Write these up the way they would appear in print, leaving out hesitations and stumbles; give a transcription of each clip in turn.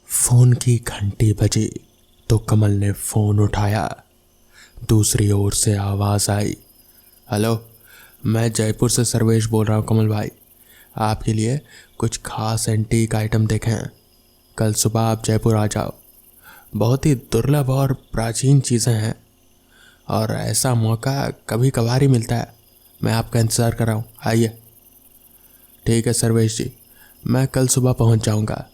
Phone की घंटी बजी तो कमल ने फोन उठाया। दूसरी ओर से आवाज आई, हेलो, मैं जयपुर से सर्वेश बोल रहा हूँ कमल भाई। आपके लिए कुछ खास एंटीक आइटम देखे हैं। कल सुबह आप जयपुर आ जाओ। बहुत ही दुर्लभ और प्राचीन चीज़ें हैं और ऐसा मौका कभी कभार ही मिलता है। मैं आपका इंतज़ार कर रहा हूँ, आइए। ठीक है सर्वेश जी, मैं कल सुबह पहुँच जाऊँगा,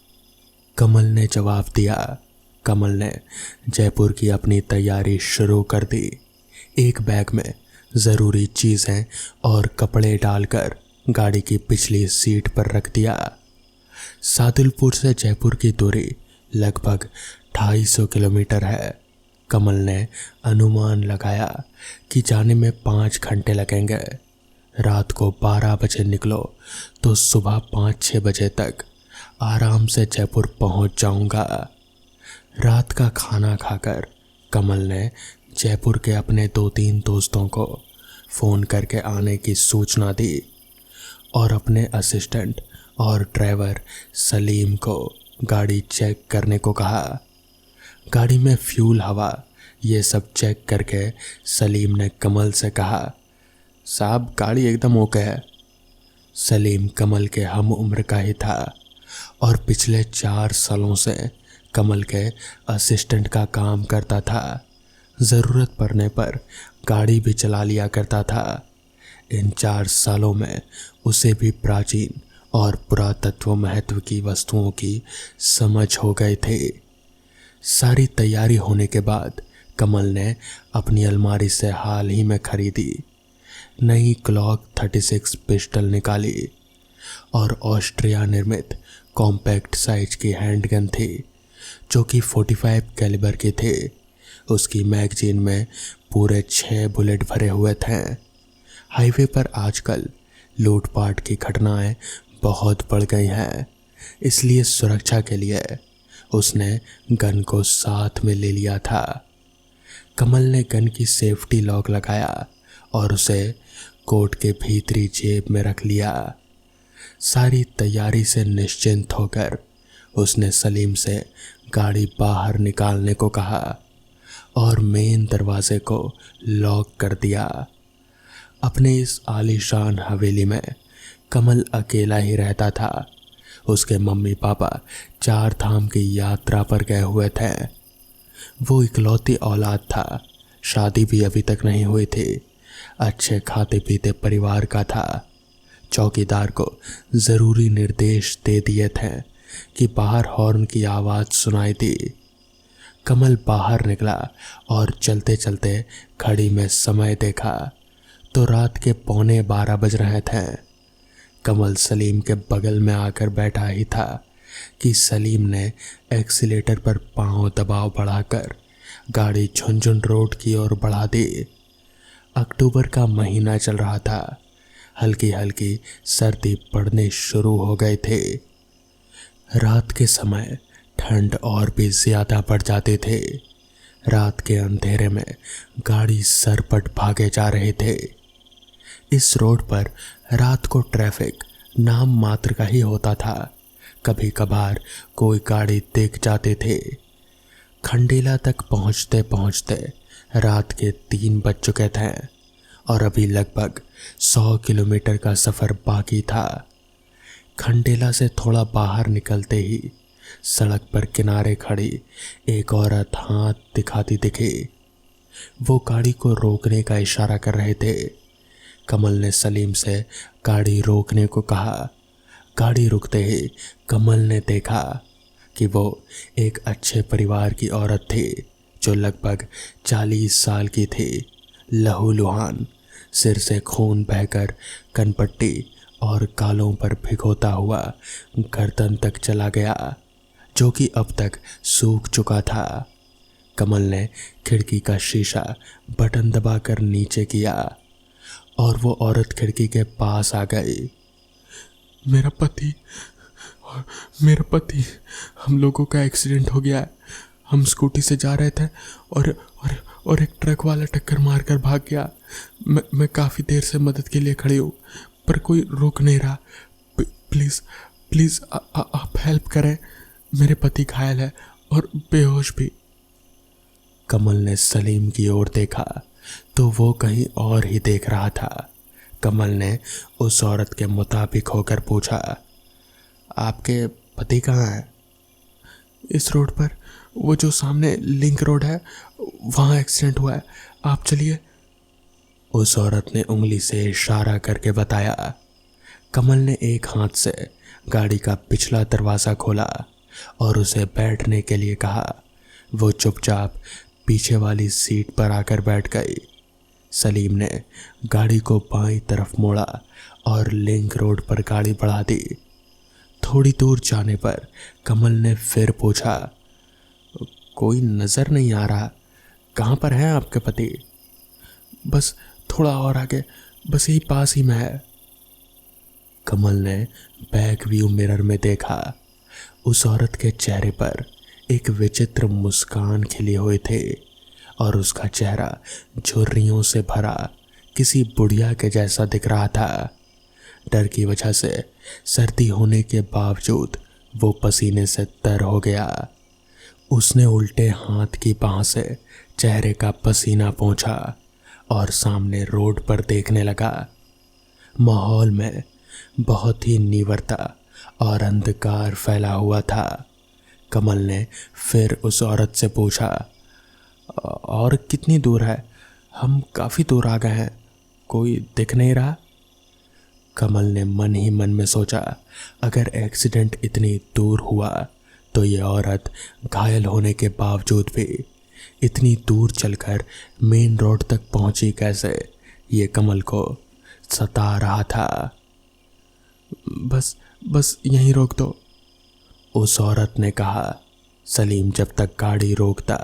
कमल ने जवाब दिया। कमल ने जयपुर की अपनी तैयारी शुरू कर दी। एक बैग में ज़रूरी चीज़ें और कपड़े डालकर गाड़ी की पिछली सीट पर रख दिया। सादुलपुर से जयपुर की दूरी लगभग 250 किलोमीटर है। कमल ने अनुमान लगाया कि जाने में 5 घंटे लगेंगे। रात को 12 बजे निकलो तो सुबह 5-6 बजे तक आराम से जयपुर पहुंच जाऊंगा। रात का खाना खाकर कमल ने जयपुर के अपने 2-3 दोस्तों को फ़ोन करके आने की सूचना दी और अपने असिस्टेंट और ड्राइवर सलीम को गाड़ी चेक करने को कहा। गाड़ी में फ्यूल, हवा, ये सब चेक करके सलीम ने कमल से कहा, साहब गाड़ी एकदम ओके है। सलीम कमल के हम उम्र का ही था और पिछले 4 सालों से कमल के असिस्टेंट का काम करता था। ज़रूरत पड़ने पर गाड़ी भी चला लिया करता था। इन 4 सालों में उसे भी प्राचीन और पुरातत्व महत्व की वस्तुओं की समझ हो गए थे। सारी तैयारी होने के बाद कमल ने अपनी अलमारी से हाल ही में खरीदी नई क्लॉक 36 पिस्टल निकाली और ऑस्ट्रिया निर्मित कॉम्पैक्ट साइज की हैंडगन थी जो कि 45 कैलिबर की थी। उसकी मैगजीन में पूरे 6 बुलेट भरे हुए थे। हाईवे पर आजकल लूटपाट की घटनाएं बहुत बढ़ गई हैं, इसलिए सुरक्षा के लिए उसने गन को साथ में ले लिया था। कमल ने गन की सेफ्टी लॉक लगाया और उसे कोट के भीतरी जेब में रख लिया। सारी तैयारी से निश्चिंत होकर उसने सलीम से गाड़ी बाहर निकालने को कहा और मेन दरवाजे को लॉक कर दिया। अपने इस आलीशान हवेली में कमल अकेला ही रहता था। उसके मम्मी पापा 4 धाम की यात्रा पर गए हुए थे। वो इकलौती औलाद था, शादी भी अभी तक नहीं हुई थी। अच्छे खाते पीते परिवार का था। चौकीदार को ज़रूरी निर्देश दे दिए थे कि बाहर हॉर्न की आवाज़ सुनाई दी। कमल बाहर निकला और चलते चलते घड़ी में समय देखा तो रात के 11:45 बज रहे थे। कमल सलीम के बगल में आकर बैठा ही था कि सलीम ने एक्सीलेटर पर पांव दबाव बढ़ाकर गाड़ी झुनझुन रोड की ओर बढ़ा दी। अक्टूबर का महीना चल रहा था। हल्की हल्की सर्दी पड़ने शुरू हो गए थे। रात के समय ठंड और भी ज़्यादा बढ़ जाते थे। रात के अंधेरे में गाड़ी सरपट भागे जा रहे थे। इस रोड पर रात को ट्रैफिक नाम मात्र का ही होता था। कभी कभार कोई गाड़ी दिख जाते थे। खंडेला तक पहुंचते पहुंचते रात के 3 बज चुके थे और अभी लगभग 100 किलोमीटर का सफ़र बाकी था। खंडेला से थोड़ा बाहर निकलते ही सड़क पर किनारे खड़ी एक औरत हाथ दिखाती दिखी। वो गाड़ी को रोकने का इशारा कर रहे थे। कमल ने सलीम से गाड़ी रोकने को कहा। गाड़ी रुकते ही कमल ने देखा कि वो एक अच्छे परिवार की औरत थी जो लगभग 40 साल की थी। लहूलुहान, सिर से खून बहकर कनपट्टी और गालों पर भिगोता हुआ गर्दन तक चला गया जो कि अब तक सूख चुका था। कमल ने खिड़की का शीशा बटन दबाकर नीचे किया और वो औरत खिड़की के पास आ गई। मेरा पति, हम लोगों का एक्सीडेंट हो गया है। हम स्कूटी से जा रहे थे और एक ट्रक वाला टक्कर मारकर भाग गया। मैं काफ़ी देर से मदद के लिए खड़ी हूँ पर कोई रोक नहीं रहा। प्लीज़ आप हेल्प करें। मेरे पति घायल है और बेहोश भी। कमल ने सलीम की ओर देखा तो वो कहीं और ही देख रहा था। कमल ने उस औरत के मुताबिक होकर पूछा, आपके पति कहाँ हैं? इस रोड पर, वो जो सामने लिंक रोड है, वहाँ एक्सीडेंट हुआ है, आप चलिए। उस औरत ने उंगली से इशारा करके बताया। कमल ने एक हाथ से गाड़ी का पिछला दरवाज़ा खोला और उसे बैठने के लिए कहा। वो चुपचाप पीछे वाली सीट पर आकर बैठ गई। सलीम ने गाड़ी को बाईं तरफ मोड़ा और लिंक रोड पर गाड़ी बढ़ा दी। थोड़ी दूर जाने पर कमल ने फिर पूछा, कोई नज़र नहीं आ रहा, कहाँ पर हैं आपके पति? बस थोड़ा और आगे, बस यही पास ही में है। कमल ने बैक व्यू मिरर में देखा। उस औरत के चेहरे पर एक विचित्र मुस्कान खिली हुई थी और उसका चेहरा झुर्रियों से भरा किसी बुढ़िया के जैसा दिख रहा था। डर की वजह से सर्दी होने के बावजूद वो पसीने से तर हो गया। उसने उल्टे हाथ की बाह से चेहरे का पसीना पोंछा और सामने रोड पर देखने लगा। माहौल में बहुत ही नीवरता और अंधकार फैला हुआ था। कमल ने फिर उस औरत से पूछा, और कितनी दूर है? हम काफ़ी दूर आ गए हैं, कोई दिख नहीं रहा। कमल ने मन ही मन में सोचा, अगर एक्सीडेंट इतनी दूर हुआ तो ये औरत घायल होने के बावजूद भी इतनी दूर चलकर मेन रोड तक पहुंची कैसे? ये कमल को सता रहा था। बस यहीं रोक दो, उस औरत ने कहा। सलीम जब तक गाड़ी रोकता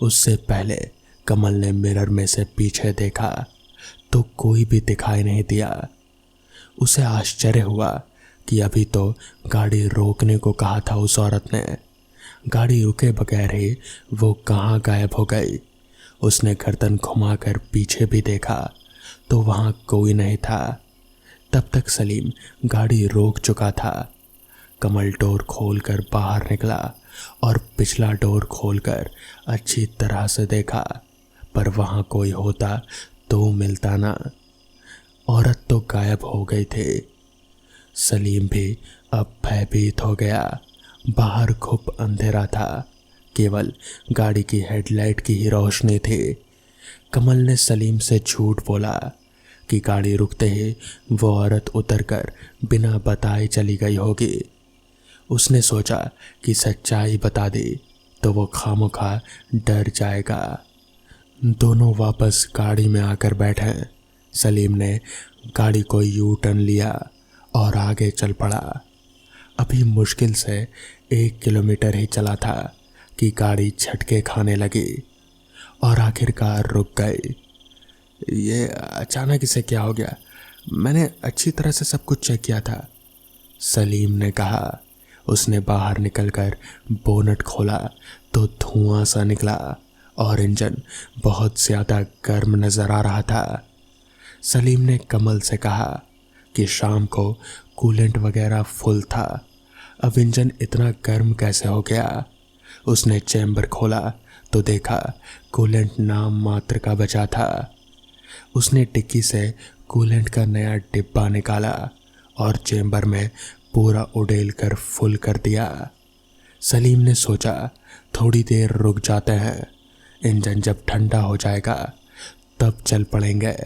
उससे पहले कमल ने मिरर में से पीछे देखा तो कोई भी दिखाई नहीं दिया। उसे आश्चर्य हुआ कि अभी तो गाड़ी रोकने को कहा था उस औरत ने। गाड़ी रुके बगैर ही वो कहाँ गायब हो गई। उसने गर्दन घुमाकर पीछे भी देखा तो वहाँ कोई नहीं था। तब तक सलीम गाड़ी रोक चुका था। कमल डोर खोलकर बाहर निकला और पिछला डोर खोलकर अच्छी तरह से देखा, पर वहाँ कोई होता तो मिलता ना। औरत तो गायब हो गई थी। सलीम भी अब भयभीत हो गया। बाहर खूब अंधेरा था, केवल गाड़ी की हेडलाइट की ही रोशनी थी। कमल ने सलीम से झूठ बोला कि गाड़ी रुकते ही वो औरत उतरकर बिना बताए चली गई होगी। उसने सोचा कि सच्चाई बता दी तो वो खामोखा डर जाएगा। दोनों वापस गाड़ी में आकर बैठे। सलीम ने गाड़ी को यू टर्न लिया और आगे चल पड़ा। अभी मुश्किल से 1 किलोमीटर ही चला था कि गाड़ी झटके खाने लगी और आखिरकार रुक गई। ये अचानक इसे क्या हो गया? मैंने अच्छी तरह से सब कुछ चेक किया था, सलीम ने कहा। उसने बाहर निकलकर बोनट खोला तो धुआं सा निकला और इंजन बहुत ज़्यादा गर्म नज़र आ रहा था। सलीम ने कमल से कहा कि शाम को कूलेंट वगैरह फुल था, अब इंजन इतना गर्म कैसे हो गया? उसने चैम्बर खोला तो देखा कूलेंट नाम मात्र का बचा था। उसने डिक्की से कूलेंट का नया डिब्बा निकाला और चैम्बर में पूरा उड़ेल कर फुल कर दिया। सलीम ने सोचा थोड़ी देर रुक जाते हैं, इंजन जब ठंडा हो जाएगा तब चल पड़ेंगे।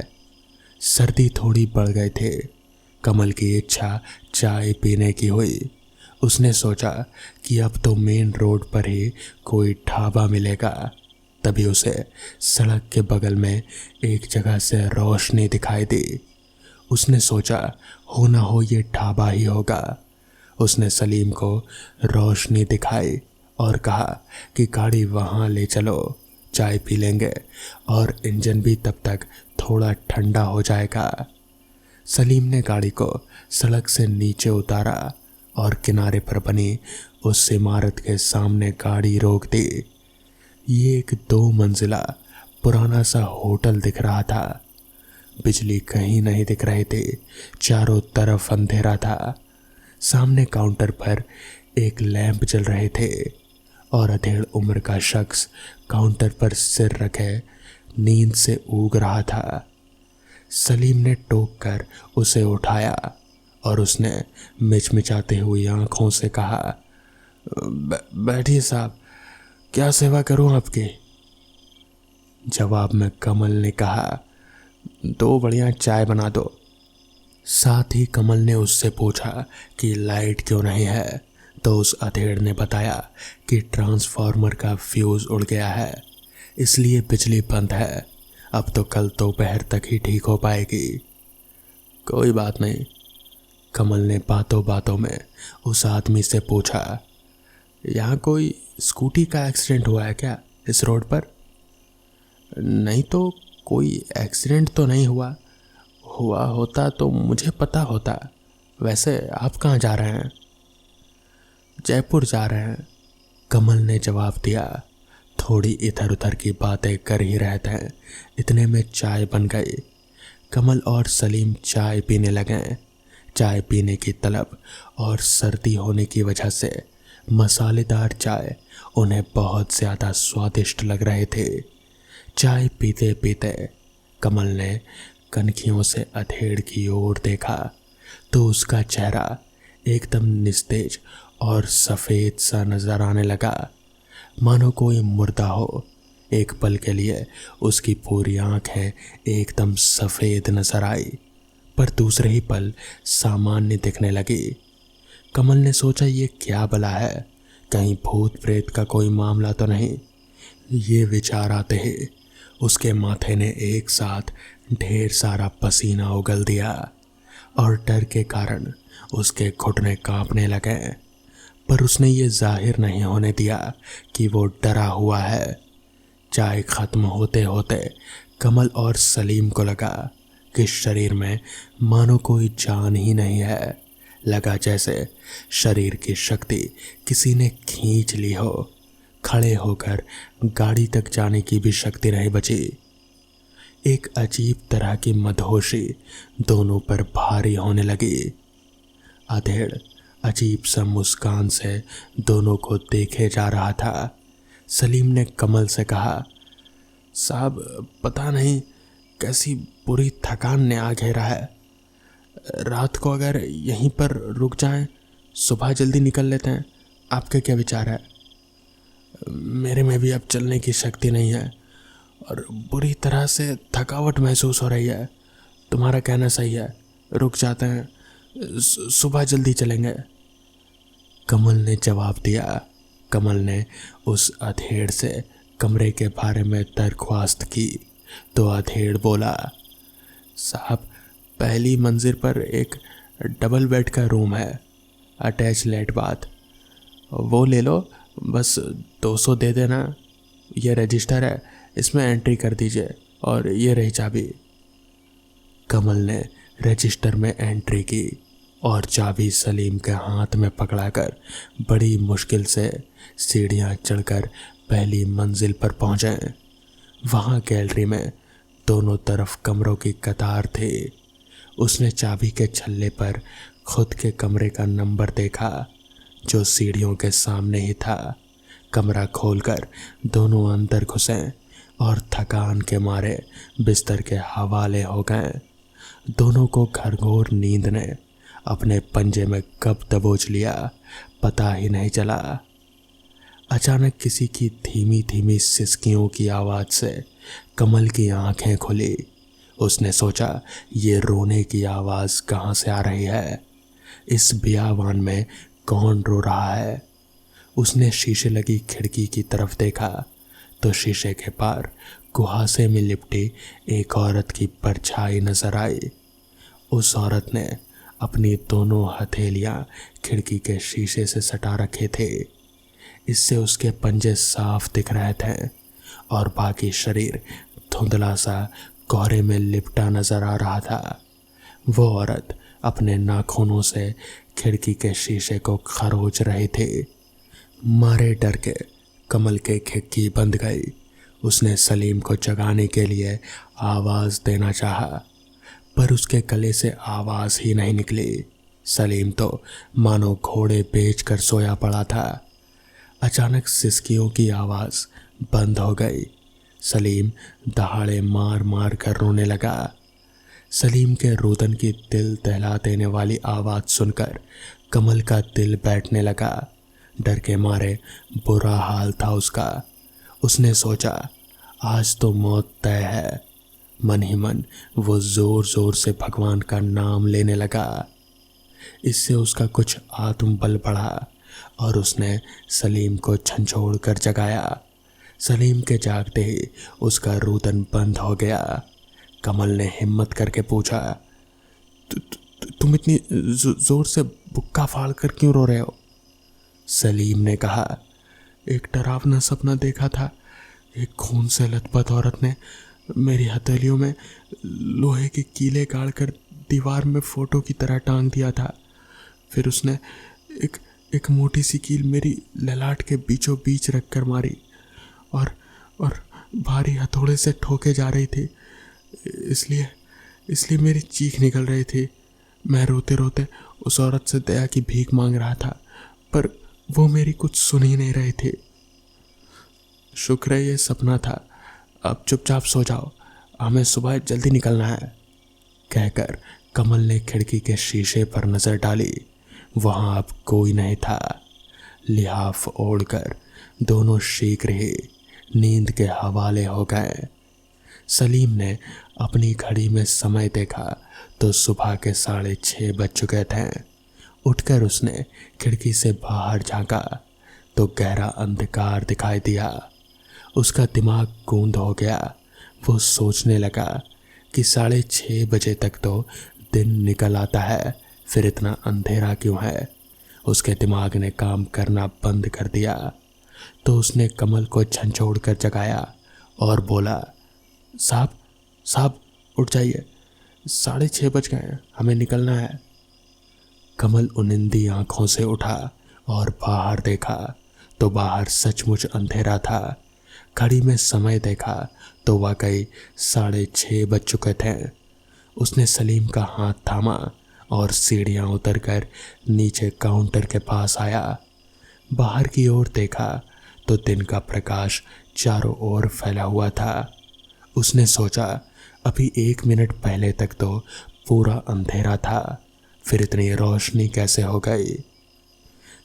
सर्दी थोड़ी बढ़ गई थी। कमल की इच्छा चाय पीने की हुई। उसने सोचा कि अब तो मेन रोड पर ही कोई ढाबा मिलेगा। तभी उसे सड़क के बगल में एक जगह से रोशनी दिखाई दी। उसने सोचा हो ना हो ये ढाबा ही होगा। उसने सलीम को रोशनी दिखाई और कहा कि गाड़ी वहाँ ले चलो, चाय पी लेंगे और इंजन भी तब तक थोड़ा ठंडा हो जाएगा। सलीम ने गाड़ी को सड़क से नीचे उतारा और किनारे पर बनी उस इमारत के सामने गाड़ी रोक दी। ये एक 2 मंजिला पुराना सा होटल दिख रहा था। बिजली कहीं नहीं दिख रही थी, चारों तरफ अंधेरा था। सामने काउंटर पर एक लैंप जल रहे थे और अधेड़ उम्र का शख्स काउंटर पर सिर रखे नींद से ऊग रहा था। सलीम ने टोक कर उसे उठाया और उसने मिचमिचाते हुई आंखों से कहा, बैठिए साहब, क्या सेवा करूं आपकी? जवाब में कमल ने कहा, 2 बढ़िया चाय बना दो। साथ ही कमल ने उससे पूछा कि लाइट क्यों नहीं है, तो उस अधेड़ ने बताया कि ट्रांसफार्मर का फ्यूज उड़ गया है, इसलिए बिजली बंद है। अब तो कल दोपहर तक ही ठीक हो पाएगी। कोई बात नहीं, कमल ने बातों बातों में उस आदमी से पूछा, यहाँ कोई स्कूटी का एक्सीडेंट हुआ है क्या इस रोड पर? नहीं तो कोई एक्सीडेंट तो नहीं हुआ होता तो मुझे पता होता। वैसे आप कहाँ जा रहे हैं? जयपुर जा रहे हैं, कमल ने जवाब दिया। थोड़ी इधर उधर की बातें कर ही रहे थे, इतने में चाय बन गई। कमल और सलीम चाय पीने लगे। चाय पीने की तलब और सर्दी होने की वजह से मसालेदार चाय उन्हें बहुत ज़्यादा स्वादिष्ट लग रहे थे। चाय पीते पीते कमल ने कनखियों से अधेड़ की ओर देखा तो उसका चेहरा एकदम निस्तेज और सफ़ेद सा नजर आने लगा, मानो कोई मुर्दा हो। एक पल के लिए उसकी पूरी आंखें एकदम सफ़ेद नजर आई, पर दूसरे ही पल सामान्य दिखने लगी। कमल ने सोचा, ये क्या भला है, कहीं भूत प्रेत का कोई मामला तो नहीं। ये विचार आते ही उसके माथे ने एक साथ ढेर सारा पसीना उगल दिया और डर के कारण उसके घुटने कांपने लगे, पर उसने ये जाहिर नहीं होने दिया कि वो डरा हुआ है। चाय खत्म होते होते कमल और सलीम को लगा कि शरीर में मानो कोई जान ही नहीं है। लगा जैसे शरीर की शक्ति किसी ने खींच ली हो। खड़े होकर गाड़ी तक जाने की भी शक्ति नहीं बची। एक अजीब तरह की मदहोशी दोनों पर भारी होने लगी। अधेड़ अजीब सा मुस्कान से दोनों को देखे जा रहा था। सलीम ने कमल से कहा, साहब पता नहीं कैसी बुरी थकान ने आ घेरा है। रात को अगर यहीं पर रुक जाएं, सुबह जल्दी निकल लेते हैं। आपके क्या विचार है? मेरे में भी अब चलने की शक्ति नहीं है और बुरी तरह से थकावट महसूस हो रही है। तुम्हारा कहना सही है, रुक जाते हैं, सुबह जल्दी चलेंगे। कमल ने जवाब दिया। कमल ने उस अधेड़ से कमरे के बारे में दरख्वास्त की तो अधेड़ बोला, साहब पहली मंजिल पर एक डबल बेड का रूम है, अटैच लेट बाथ, वो ले लो, बस 200 दे देना। ये रजिस्टर है, इसमें एंट्री कर दीजिए और ये रही चाबी। कमल ने रजिस्टर में एंट्री की और चाबी सलीम के हाथ में पकड़ाकर बड़ी मुश्किल से सीढ़ियां चढ़कर पहली मंजिल पर पहुंचे। वहां गैलरी में दोनों तरफ कमरों की कतार थी। उसने चाबी के छल्ले पर खुद के कमरे का नंबर देखा जो सीढ़ियों के सामने ही था। कमरा खोलकर दोनों अंदर घुसे और थकान के मारे बिस्तर के हवाले हो गए। दोनों को घरघोर नींद ने अपने पंजे में कब दबोच लिया पता ही नहीं चला। अचानक किसी की धीमी धीमी सिसकियों की आवाज़ से कमल की आंखें खुली। उसने सोचा, ये रोने की आवाज़ कहाँ से आ रही है? इस बियावान में कौन रो रहा है? उसने शीशे लगी खिड़की की तरफ देखा तो शीशे के पार कुहासे में लिपटी एक औरत की परछाई नजर आई। उस औरत ने अपनी दोनों हथेलियां खिड़की के शीशे से सटा रखे थे। इससे उसके पंजे साफ दिख रहे थे और बाकी शरीर धुंधला सा कोहरे में लिपटा नजर आ रहा था। वो औरत अपने नाखूनों से खिड़की के शीशे को खरोच रही थी। मारे डर के कमल के खिड़की बंद गई। उसने सलीम को जगाने के लिए आवाज़ देना चाहा, पर उसके गले से आवाज़ ही नहीं निकली। सलीम तो मानो घोड़े बेच कर सोया पड़ा था। अचानक सिसकियों की आवाज़ बंद हो गई। सलीम दहाड़े मार मार कर रोने लगा। सलीम के रुदन की दिल दहला देने वाली आवाज़ सुनकर कमल का दिल बैठने लगा। डर के मारे बुरा हाल था उसका। उसने सोचा आज तो मौत तय है। मन ही मन वो जोर जोर से भगवान का नाम लेने लगा। इससे उसका कुछ आत्मबल बढ़ा और उसने सलीम को झंझोड़ कर जगाया। सलीम के जागते ही उसका रुदन बंद हो गया। कमल ने हिम्मत करके पूछा, तुम इतनी जोर से बुक्का फाड़ कर क्यों रो रहे हो? सलीम ने कहा, एक डरावना सपना देखा था। एक खून से लथपथ औरत ने मेरी हथेलियों में लोहे के कीले गाड़कर दीवार में फोटो की तरह टांग दिया था। फिर उसने एक मोटी सी कील मेरी ललाट के बीचों बीच रख कर मारी और भारी हथौड़े से ठोके जा रही थी। इसलिए मेरी चीख निकल रही थी। मैं रोते रोते उस औरत से दया की भीख मांग रहा था, पर वो मेरी कुछ सुन ही नहीं रही थी। शुक्र है ये सपना था। अब चुपचाप सो जाओ, हमें सुबह जल्दी निकलना है। कहकर कमल ने खिड़की के शीशे पर नजर डाली। वहां अब कोई नहीं था। लिहाफ ओढ़कर दोनों शीघ्र ही नींद के हवाले हो गए। सलीम ने अपनी घड़ी में समय देखा तो सुबह के 6:30 बज चुके थे। उठकर उसने खिड़की से बाहर झांका तो गहरा अंधकार दिखाई दिया। उसका दिमाग गूंद हो गया। वो सोचने लगा कि 6:30 बजे तक तो दिन निकल आता है, फिर इतना अंधेरा क्यों है। उसके दिमाग ने काम करना बंद कर दिया तो उसने कमल को झंझोड़ कर जगाया और बोला, साहब उठ जाइए, 6:30 बज गए हैं, हमें निकलना है। कमल उनिंदी आंखों से उठा और बाहर देखा तो बाहर सचमुच अंधेरा था। घड़ी में समय देखा तो वाकई 6:30 बज चुके थे। उसने सलीम का हाथ थामा और सीढ़ियां उतरकर नीचे काउंटर के पास आया। बाहर की ओर देखा तो दिन का प्रकाश चारों ओर फैला हुआ था। उसने सोचा अभी 1 मिनट पहले तक तो पूरा अंधेरा था, फिर इतनी रोशनी कैसे हो गई।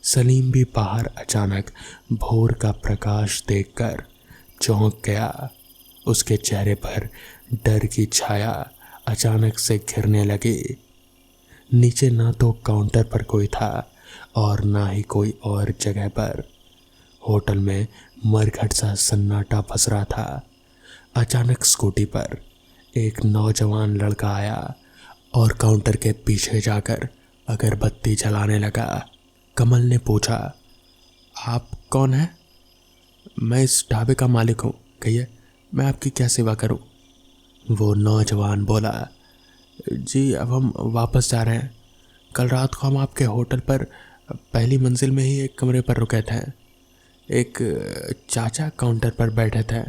सलीम भी बाहर अचानक भोर का प्रकाश देखकर चौंक गया। उसके चेहरे पर डर की छाया अचानक से घिरने लगी। नीचे ना तो काउंटर पर कोई था और ना ही कोई और जगह पर। होटल में मरघट सा सन्नाटा पसरा था। अचानक स्कूटी पर एक नौजवान लड़का आया और काउंटर के पीछे जाकर अगरबत्ती जलाने लगा। कमल ने पूछा, आप कौन हैं? मैं इस ढाबे का मालिक हूँ, कहिए मैं आपकी क्या सेवा करूँ? वो नौजवान बोला, जी अब हम वापस जा रहे हैं। कल रात को हम आपके होटल पर पहली मंजिल में ही एक कमरे पर रुके थे। एक चाचा काउंटर पर बैठे थे,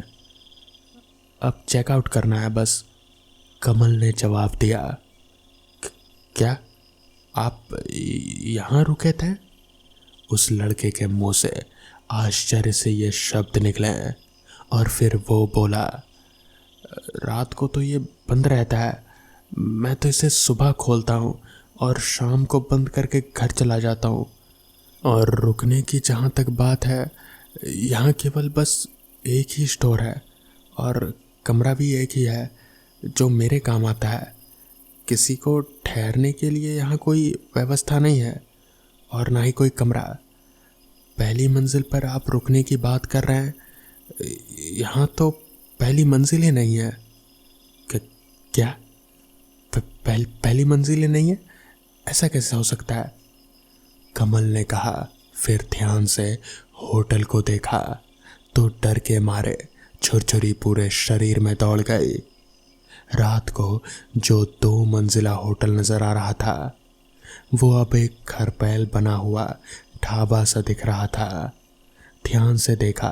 अब चेकआउट करना है बस। कमल ने जवाब दिया। क्या आप यहाँ रुके थे? उस लड़के के मुंह से आश्चर्य से ये शब्द निकले और फिर वो बोला, रात को तो ये बंद रहता है, मैं तो इसे सुबह खोलता हूँ और शाम को बंद करके घर चला जाता हूँ। और रुकने की जहाँ तक बात है, यहाँ केवल बस एक ही स्टोर है और कमरा भी एक ही है जो मेरे काम आता है। किसी को ठहरने के लिए यहाँ कोई व्यवस्था नहीं है और ना ही कोई कमरा। पहली मंजिल पर आप रुकने की बात कर रहे हैं, यहाँ तो पहली मंजिल ही नहीं है। क्या पहली मंजिल ही नहीं है? ऐसा कैसे हो सकता है? कमल ने कहा। फिर ध्यान से होटल को देखा तो डर के मारे छुरछुरी पूरे शरीर में दौड़ गई। रात को जो 2 मंजिला होटल नजर आ रहा था वो अब एक खरपैल बना हुआ ढाबा सा दिख रहा था। ध्यान से देखा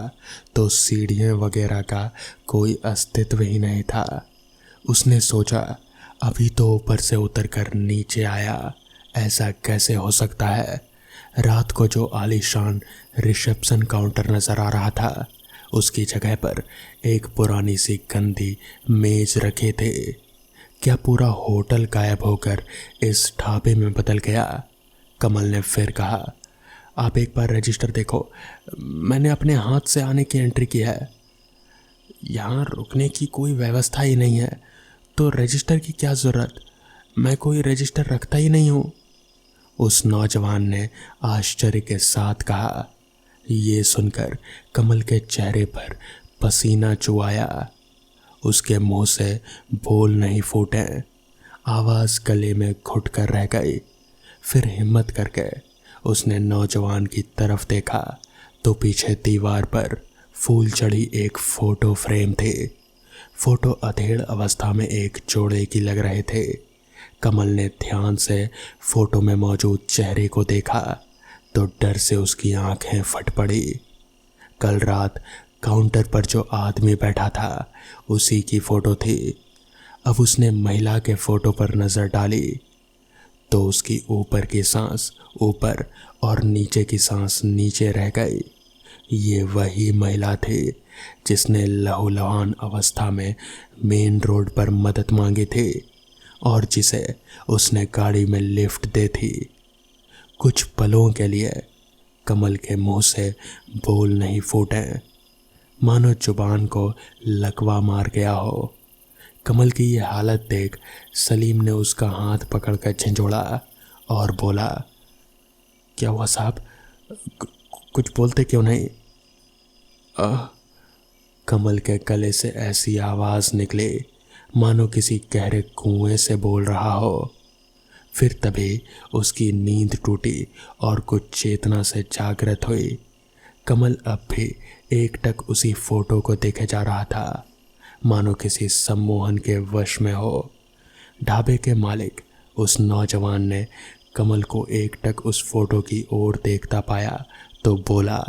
तो सीढ़ियाँ वगैरह का कोई अस्तित्व ही नहीं था। उसने सोचा अभी तो ऊपर से उतरकर नीचे आया, ऐसा कैसे हो सकता है? रात को जो आलीशान रिसेप्शन काउंटर नजर आ रहा था, उसकी जगह पर एक पुरानी सी गंदी मेज रखे थे। क्या पूरा होटल गायब होकर इस ढाबे में बदल गया? कमल ने फिर कहा, आप एक बार रजिस्टर देखो, मैंने अपने हाथ से आने की एंट्री की है। यहाँ रुकने की कोई व्यवस्था ही नहीं है, तो रजिस्टर की क्या ज़रूरत? मैं कोई रजिस्टर रखता ही नहीं हूँ। उस नौजवान ने आश्चर्य के साथ कहा। ये सुनकर कमल के चेहरे पर पसीना चुआया। उसके मुंह से बोल नहीं फूटे, आवाज़ गले में घुट कर रह गई। फिर हिम्मत करके उसने नौजवान की तरफ देखा तो पीछे दीवार पर फूल चढ़ी एक फोटो फ्रेम थी। फोटो अधेड़ अवस्था में एक जोड़े की लग रहे थे। कमल ने ध्यान से फोटो में मौजूद चेहरे को देखा तो डर से उसकी आंखें फट पड़ी। कल रात काउंटर पर जो आदमी बैठा था, उसी की फोटो थी। अब उसने महिला के फोटो पर नज़र डाली तो उसकी ऊपर की सांस ऊपर और नीचे की सांस नीचे रह गई। ये वही महिला थी जिसने लहूलुहान अवस्था में मेन रोड पर मदद मांगी थी और जिसे उसने गाड़ी में लिफ्ट दे थी। कुछ पलों के लिए कमल के मुंह से बोल नहीं फूटे, मानो जुबान को लकवा मार गया हो। कमल की ये हालत देख सलीम ने उसका हाथ पकड़कर झंझोड़ा और बोला, क्या हुआ साहब? कुछ बोलते क्यों नहीं? कमल के गले से ऐसी आवाज़ निकली मानो किसी गहरे कुएं से बोल रहा हो। फिर तभी उसकी नींद टूटी और कुछ चेतना से जागृत हुई। कमल अब भी एकटक उसी फोटो को देखे जा रहा था, मानो किसी सम्मोहन के वश में हो। ढाबे के मालिक उस नौजवान ने कमल को एकटक उस फोटो की ओर देखता पाया तो बोला,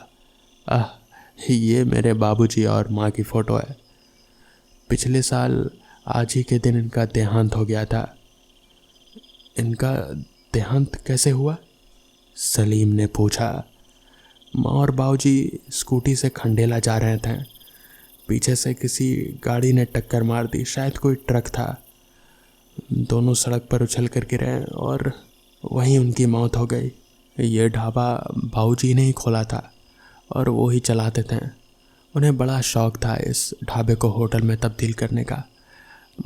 ये मेरे बाबूजी और माँ की फ़ोटो है। पिछले साल आज ही के दिन इनका देहांत हो गया था। इनका देहांत कैसे हुआ? सलीम ने पूछा। माँ और बाबूजी स्कूटी से खंडेला जा रहे थे, पीछे से किसी गाड़ी ने टक्कर मार दी, शायद कोई ट्रक था। दोनों सड़क पर उछल कर गिरे और वहीं उनकी मौत हो गई। ये ढाबा बाबूजी ने ही खोला था और वो ही चलाते थे। उन्हें बड़ा शौक़ था इस ढाबे को होटल में तब्दील करने का,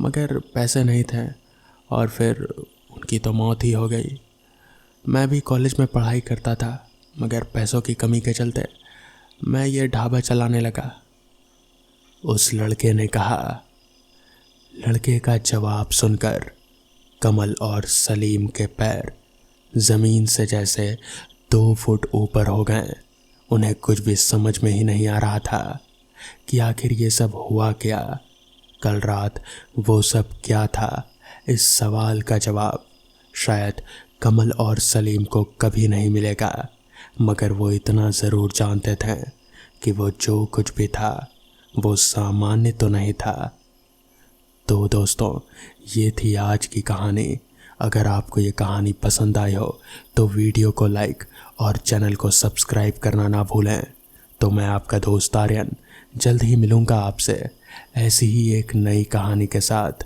मगर पैसे नहीं थे और फिर उनकी तो मौत ही हो गई। मैं भी कॉलेज में पढ़ाई करता था, मगर पैसों की कमी के चलते मैं ये ढाबा चलाने लगा। उस लड़के ने कहा। लड़के का जवाब सुनकर कमल और सलीम के पैर ज़मीन से जैसे 2 फुट ऊपर हो गए। उन्हें कुछ भी समझ में ही नहीं आ रहा था कि आखिर ये सब हुआ क्या। कल रात वो सब क्या था? इस सवाल का जवाब शायद कमल और सलीम को कभी नहीं मिलेगा, मगर वो इतना ज़रूर जानते थे कि वो जो कुछ भी था वो सामान्य तो नहीं था। तो दोस्तों, ये थी आज की कहानी। अगर आपको ये कहानी पसंद आई हो तो वीडियो को लाइक और चैनल को सब्सक्राइब करना ना भूलें। तो मैं आपका दोस्त आर्यन जल्द ही मिलूँगा आपसे ऐसी ही एक नई कहानी के साथ।